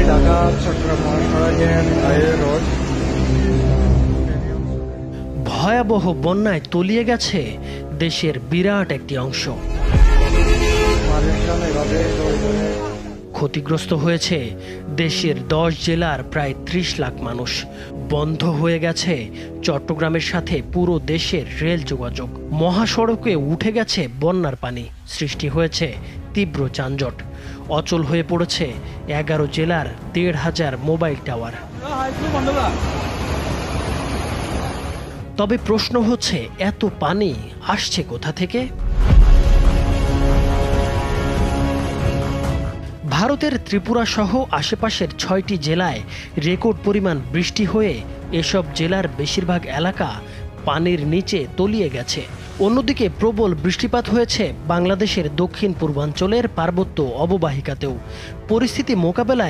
ঢাকা চট্টগ্রাম মহাসড়কের highway road. ভয়াবহ বন্যায় তলিয়ে গেছে দেশের বিরাট একটি অংশ। মানুষজন এভাবে দৌড়ে ক্ষতিগ্রস্ত হয়েছে দেশের 10 জেলার প্রায় 30 লাখ মানুষ। বন্ধ হয়ে গেছে চট্টগ্রামের সাথে পুরো দেশের রেল যোগাযোগ। মহাসড়কে উঠে গেছে বন্যার পানি, সৃষ্টি হয়েছে তীব্র যানজট। অচল হয়ে পড়েছে 11 জেলার 1,500 মোবাইল টাওয়ার। তবে প্রশ্ন হচ্ছে, এত পানি আসছে কোথা থেকে? ভারতের ত্রিপুরা সহ আশেপাশের 6টি জেলায় রেকর্ড পরিমাণ বৃষ্টি হয়ে এসব জেলার বেশিরভাগ এলাকা পানির নিচে তলিয়ে গেছে। অন্যদিকে প্রবল বৃষ্টিপাত হয়েছে বাংলাদেশের দক্ষিণ পূর্বাঞ্চলের পার্বত্য অববাহিকাতেও। পরিস্থিতি মোকাবেলায়